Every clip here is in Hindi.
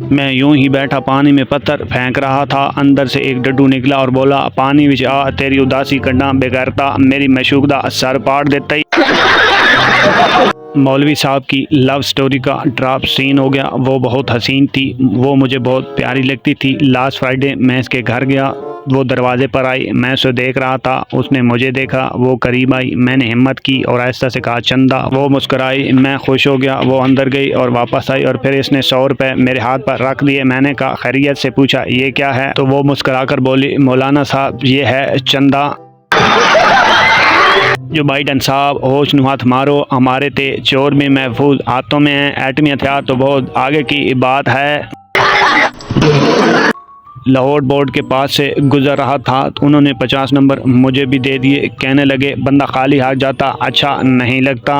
मैं यूं ही बैठा पानी में पत्थर फेंक रहा था, अंदर से एक डड्डू निकला और बोला, पानी विच आ, तेरी उदासी करना बेगैरता मेरी मशूकदा सर पाड़ देता ही। मौलवी साहब की लव स्टोरी का ड्रॉप सीन हो गया। वो बहुत हसीन थी, वो मुझे बहुत प्यारी लगती थी। लास्ट फ्राइडे मैं इसके घर गया, वो दरवाजे पर आई, मैं उसे देख रहा था, उसने मुझे देखा, वो करीब आई, मैंने हिम्मत की और आहिस्ता से कहा चंदा। वो मुस्कुराई, मैं खुश हो गया। वो अंदर गई और वापस आई और फिर इसने 100 रुपये मेरे हाथ पर रख दिए। मैंने कहा खैरियत से पूछा ये क्या है, तो वो मुस्कुराकर बोली, मौलाना साहब ये है चंदा। जो बाइडन साहब होश नु हाथ मारो, हमारे ते चोर में महफूज हाथों में है, एटमी हथियार तो बहुत आगे की बात है। लाहौर बोर्ड के पास से गुजर रहा था तो उन्होंने 50 नंबर मुझे भी दे दिए। कहने लगे बंदा खाली हाथ जाता अच्छा नहीं लगता।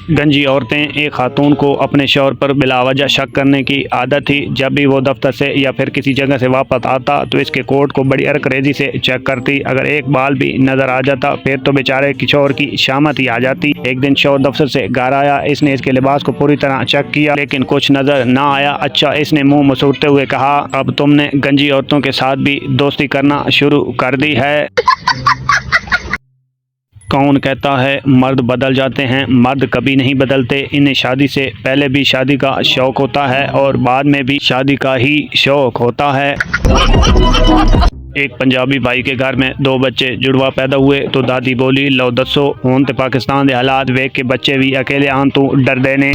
गंजी औरतें, एक खातून को अपने शौहर पर बिलावजह शक करने की आदत थी। जब भी वो दफ्तर से या फिर किसी जगह से वापस आता तो इसके कोट को बड़ी अरकरेजी से चेक करती। अगर एक बाल भी नजर आ जाता फिर तो बेचारे की शौहर की शामत ही आ जाती। एक दिन शौहर दफ्तर से घर आया, इसने इसके लिबास को पूरी तरह चेक किया लेकिन कुछ नजर ना आया। अच्छा, इसने मुंह मसूरते हुए कहा, अब तुमने गंजी औरतों के साथ भी दोस्ती करना शुरू कर दी है। कौन कहता है मर्द बदल जाते हैं? मर्द कभी नहीं बदलते। इन्हें शादी से पहले भी शादी का शौक होता है और बाद में भी शादी का ही शौक होता है। एक पंजाबी भाई के घर में 2 बच्चे जुड़वा पैदा हुए तो दादी बोली, लो दसो हुण ते पाकिस्तान के हालात वेख के बच्चे भी अकेले आन तू डरदे ने।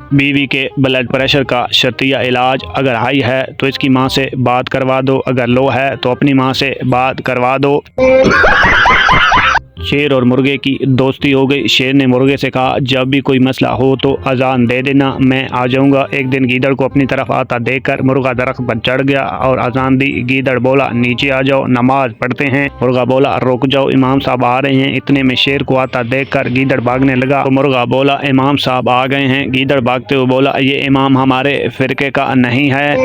बीवी के ब्लड प्रेशर का शर्तिया इलाज, अगर हाई है तो इसकी माँ से बात करवा दो, अगर लो है तो अपनी माँ से बात करवा दो। शेर और मुर्गे की दोस्ती हो गई। शेर ने मुर्गे से कहा, जब भी कोई मसला हो तो अजान दे देना, मैं आ जाऊंगा। एक दिन गीदड़ को अपनी तरफ आता देखकर मुर्गा दरख्त पर चढ़ गया और अजान दी। गीदड़ बोला, नीचे आ जाओ नमाज पढ़ते हैं। मुर्गा बोला, रुक जाओ इमाम साहब आ रहे हैं। इतने में शेर को आता देखकर गीदड़ भागने लगा तो मुर्गा बोला, इमाम साहब आ गए हैं। गीदड़ भागते हुए बोला, ये इमाम हमारे फिरके का नहीं है।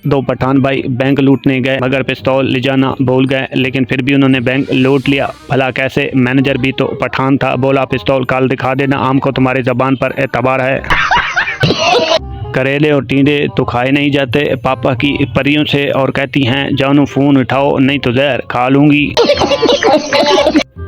2 पठान भाई बैंक लूटने गए मगर पिस्तौल ले जाना भूल गए, लेकिन फिर भी उन्होंने बैंक लूट लिया। भला कैसे? मैनेजर भी तो पठान था। बोला, पिस्तौल कल दिखा देना, आम को तुम्हारी जबान पर एतबार है। करेले और टींडे तो खाए नहीं जाते पापा की परियों से और कहती हैं, जानू फोन उठाओ नहीं तो जहर खा लूंगी।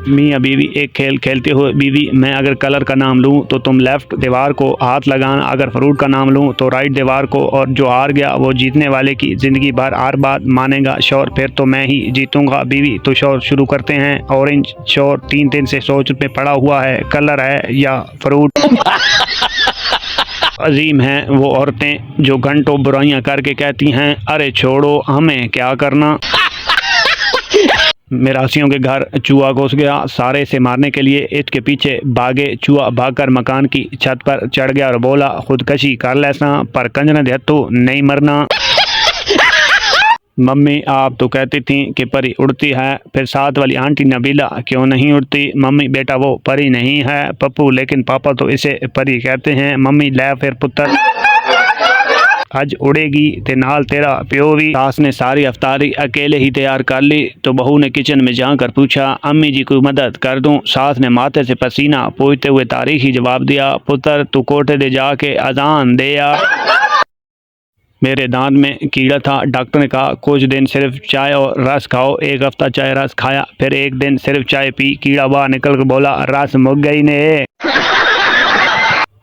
मियाँ बीवी एक खेल खेलते हुए, बीवी मैं अगर कलर का नाम लूँ तो तुम लेफ्ट दीवार को हाथ लगाना, अगर फ्रूट का नाम लूँ तो राइट दीवार को, और जो हार गया वो जीतने वाले की जिंदगी भर हार बात मानेगा। शौहर, फिर तो मैं ही जीतूंगा। बीवी, तो शौहर शुरू करते हैं। ऑरेंज। शौहर, 3 दिन से सोच पे पड़ा हुआ है, कलर है या फ्रूट। अजीम हैं वो औरतें जो घंटों बुराइयां करके कहती हैं, अरे छोड़ो हमें क्या करना। मिरासियों के घर चूहा घुस गया, सारे से मारने के लिए इसके पीछे भागे। चूहा भागकर मकान की छत पर चढ़ गया और बोला, खुदकशी कर लेसा पर कंजन दे हथों नहीं मरना। मम्मी आप तो कहती थी कि परी उड़ती है, फिर साथ वाली आंटी नबीला क्यों नहीं उड़ती? मम्मी, बेटा वो परी नहीं है पप्पू, लेकिन पापा तो इसे परी कहते हैं। मम्मी, ले फिर पुत्र आज उड़ेगी ते नाल तेरा प्यो भी। सास ने सारी अफ्तारी अकेले ही तैयार कर ली तो बहू ने किचन में जाकर पूछा, अम्मी जी कोई मदद कर दूं? सास ने माथे से पसीना पोंछते हुए तारीखी जवाब दिया, पुत्र तू कोठे दे जाके अजान दे आ। मेरे दांत में कीड़ा था, डॉक्टर ने कहा कुछ दिन सिर्फ चाय और रस खाओ। 1 हफ्ता चाय रस खाया, फिर एक दिन सिर्फ चाय पी, कीड़ा बाहर निकल कर बोला, रस मुक गई ने।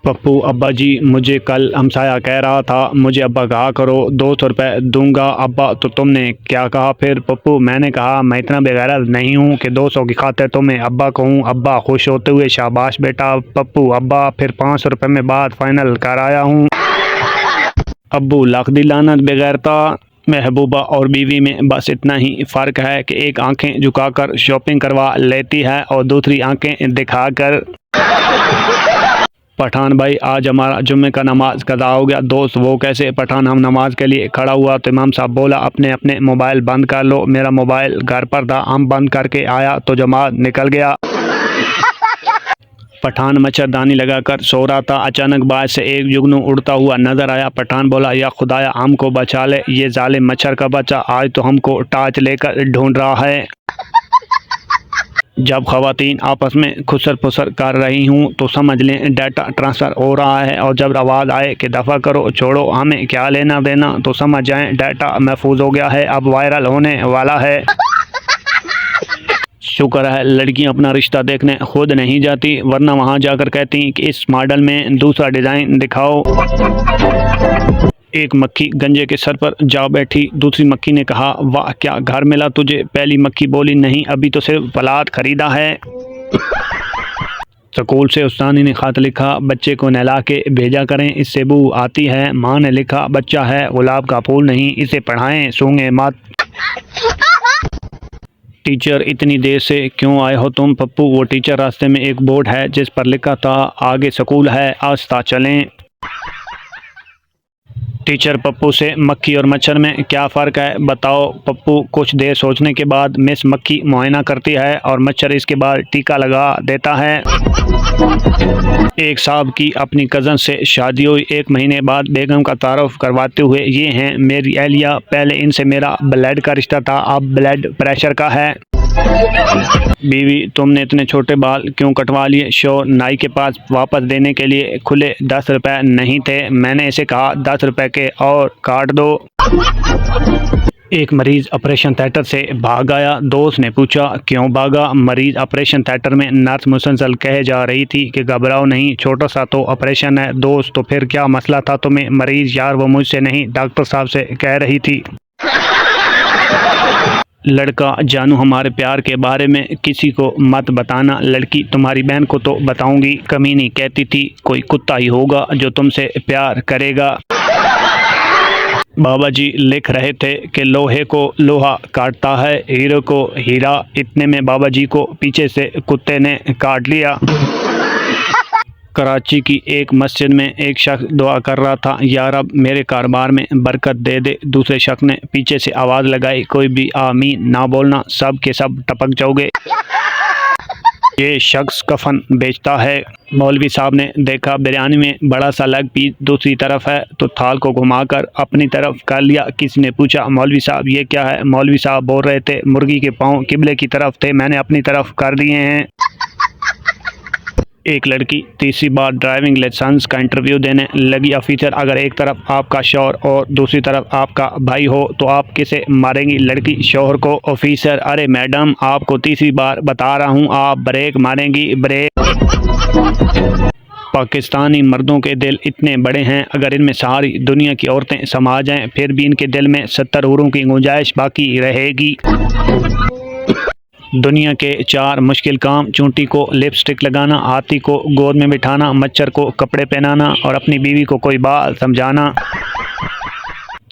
पप्पू, अब्बा जी मुझे कल हमसाया कह रहा था मुझे अब्बा कहा करो, 200 रुपये दूंगा। अब्बा, तो तुमने क्या कहा फिर? पप्पू, मैंने कहा मैं इतना बेगैरत नहीं हूँ कि 200 की खातिर तुम्हें अब्बा कहूँ। अब्बा खुश होते हुए, शाबाश बेटा। पप्पू, अब्बा फिर 500 रुपये में बात फाइनल कर आया हूँ। अब्बू, लाख दी लानत बेगैरता। महबूबा और बीवी में बस इतना ही फ़र्क है कि एक आंखें झुकाकर शॉपिंग करवा लेती है और दूसरी आंखें दिखाकर। पठान भाई, आज हमारा जुम्मे का नमाज कदा हो गया। दोस्त, वो कैसे? पठान, हम नमाज के लिए खड़ा हुआ तो इमाम साहब बोला, अपने अपने मोबाइल बंद कर लो। मेरा मोबाइल घर पर था, हम बंद करके आया तो जमात निकल गया। पठान मच्छरदानी लगाकर सो रहा था, अचानक बाहर से एक जुगनू उड़ता हुआ नजर आया। पठान बोला, या खुदाया हमको बचा ले, ये जालिम मच्छर का बच्चा आज तो हमको टार्च लेकर ढूंढ रहा है। जब ख़वातीन आपस में खुसर फुसर कर रही हूँ तो समझ लें डाटा ट्रांसफ़र हो रहा है, और जब आवाज़ आए कि दफ़ा करो छोड़ो हमें क्या लेना देना तो समझ जाएं डाटा महफूज हो गया है, अब वायरल होने वाला है। शुक्र है लड़कियां अपना रिश्ता देखने खुद नहीं जाती, वरना वहां जाकर कहती कि इस मॉडल में दूसरा डिज़ाइन दिखाओ। एक मक्खी गंजे के सर पर जा बैठी। दूसरी मक्खी ने कहा, वाह क्या घर मिला तुझे। पहली मक्खी बोली, नहीं अभी तो सिर्फ पलाद खरीदा है। स्कूल से उस्तानी ने खत लिखा, बच्चे को नहला के भेजा करें इससे बू आती है। माँ ने लिखा, बच्चा है गुलाब का फूल नहीं, इसे पढ़ाएं सूंघे मत। टीचर, इतनी देर से क्यों आए हो तुम। पप्पू, वो टीचर रास्ते में एक बोर्ड है जिस पर लिखा था आगे स्कूल है, आस्ता चलें। टीचर पप्पू से, मक्खी और मच्छर में क्या फ़र्क है बताओ। पप्पू, कुछ देर सोचने के बाद मिस मक्खी मुआयना करती है और मच्छर इसके बाद टीका लगा देता है। एक साहब की अपनी कज़न से शादी हुई। 1 महीने बाद बेगम का तारुफ करवाते हुए, ये हैं मेरी एहलिया, पहले इनसे मेरा ब्लड का रिश्ता था, अब ब्लड प्रेशर का है। बीवी, तुमने इतने छोटे बाल क्यों कटवा लिए। शोर, नाई के पास वापस देने के लिए खुले 10 रुपए नहीं थे, मैंने इसे कहा 10 रुपए के और काट दो। एक मरीज ऑपरेशन थिएटर से भाग आया। दोस्त ने पूछा, क्यों भागा। मरीज, ऑपरेशन थिएटर में नर्स मुसलसल कहे जा रही थी कि घबराओ नहीं, छोटा सा तो ऑपरेशन है। दोस्त, तो फिर क्या मसला था तुम्हें। मरीज, यार वो मुझसे नहीं डॉक्टर साहब से कह रही थी। लड़का, जानू हमारे प्यार के बारे में किसी को मत बताना। लड़की, तुम्हारी बहन को तो बताऊंगी, कमीनी कहती थी कोई कुत्ता ही होगा जो तुमसे प्यार करेगा। बाबा जी लिख रहे थे कि लोहे को लोहा काटता है, हीरे को हीरा। इतने में बाबा जी को पीछे से कुत्ते ने काट लिया। कराची की एक मस्जिद में एक शख्स दुआ कर रहा था, या रब मेरे कारोबार में बरकत दे दे। दूसरे शख्स ने पीछे से आवाज़ लगाई, कोई भी आमीन ना बोलना, सब के सब टपक जाओगे। ये शख्स कफन बेचता है। मौलवी साहब ने देखा बिरयानी में बड़ा सा लेग पीस दूसरी तरफ है तो थाल को घुमाकर अपनी तरफ कर लिया। किसी ने पूछा, मौलवी साहब ये क्या है। मौलवी साहब बोल रहे थे, मुर्गी के पाँव किबले की तरफ थे, मैंने अपनी तरफ कर दिए हैं। एक लड़की तीसरी बार ड्राइविंग लाइसेंस का इंटरव्यू देने लगी। ऑफिसर, अगर एक तरफ आपका शौहर और दूसरी तरफ आपका भाई हो तो आप किसे मारेंगी। लड़की, शौहर को। ऑफिसर, अरे मैडम आपको तीसरी बार बता रहा हूँ, आप ब्रेक मारेंगी, ब्रेक। पाकिस्तानी मर्दों के दिल इतने बड़े हैं, अगर इनमें सारी दुनिया की औरतें समा जाएं फिर भी इनके दिल में 70 हूरों की गुंजाइश बाकी रहेगी। दुनिया के 4 मुश्किल काम, चूंटी को लिपस्टिक लगाना, हाथी को गोद में बिठाना, मच्छर को कपड़े पहनाना और अपनी बीवी को कोई बात समझाना।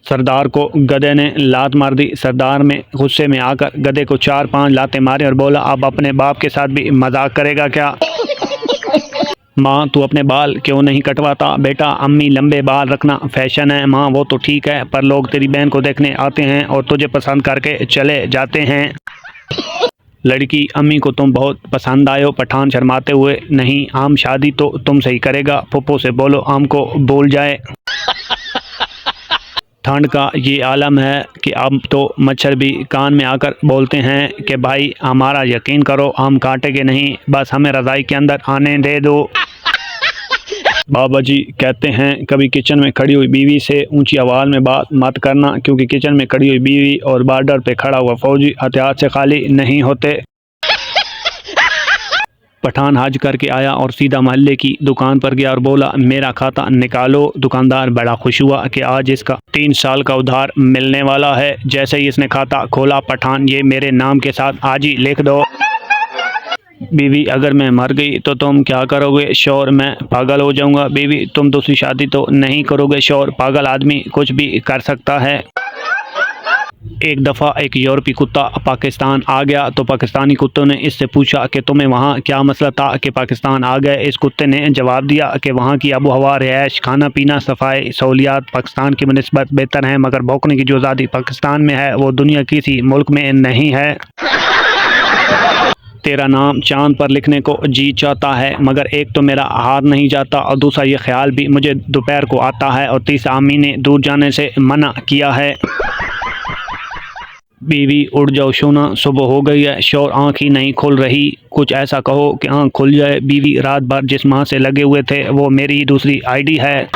सरदार को गधे ने लात मार दी। सरदार में गुस्से में आकर गधे को 4-5 लातें मारे और बोला, अब अपने बाप के साथ भी मजाक करेगा क्या। माँ, तू अपने बाल क्यों नहीं कटवाता। बेटा, अम्मी लंबे बाल रखना फैशन है। माँ, वो तो ठीक है पर लोग तेरी बहन को देखने आते हैं और तुझे पसंद करके चले जाते हैं। लड़की, अम्मी को तुम बहुत पसंद आए हो। पठान शर्माते हुए, नहीं आम शादी तो तुमसे ही करेगा। फुप्पो से बोलो आम को भूल जाए। ठंड का ये आलम है कि अब तो मच्छर भी कान में आकर बोलते हैं कि भाई हमारा यकीन करो, हम काटेंगे नहीं, बस हमें रज़ाई के अंदर आने दे दो। बाबा जी कहते हैं, कभी किचन में खड़ी हुई बीवी से ऊंची आवाज़ में बात मत करना, क्योंकि किचन में खड़ी हुई बीवी और बॉर्डर पे खड़ा हुआ फौजी हथियार से खाली नहीं होते। पठान हज करके आया और सीधा मोहल्ले की दुकान पर गया और बोला, मेरा खाता निकालो। दुकानदार बड़ा खुश हुआ कि आज इसका 3 साल का उधार मिलने वाला है। जैसे ही इसने खाता खोला, पठान, ये मेरे नाम के साथ आज ही लिख दो। बीवी, अगर मैं मर गई तो तुम क्या करोगे। शौहर, मैं पागल हो जाऊंगा। बीवी, तुम दूसरी शादी तो नहीं करोगे। शौहर, पागल आदमी कुछ भी कर सकता है। एक दफ़ा एक यूरोपी कुत्ता पाकिस्तान आ गया तो पाकिस्तानी कुत्तों ने इससे पूछा कि तुम्हें वहाँ क्या मसला था कि पाकिस्तान आ गए। इस कुत्ते ने जवाब दिया कि वहाँ की आबो हवा, रिहाइश, खाना पीना, सफाई सहूलियात पाकिस्तान की बनिस्बत बेहतर हैं, मगर भौंकने की जो आज़ादी पाकिस्तान में है वो दुनिया किसी मुल्क में नहीं है। तेरा नाम चांद पर लिखने को जी चाहता है, मगर एक तो मेरा हाथ नहीं जाता और दूसरा ये ख्याल भी मुझे दोपहर को आता है और तीसरा अम्मी ने दूर जाने से मना किया है। बीवी उठ जाओ सोना, सुबह हो गई है, शोर आँख ही नहीं खुल रही, कुछ ऐसा कहो कि आँख खुल जाए। बीवी रात भर जिस माँ से लगे हुए थे वो मेरी ही दूसरी आईडी है।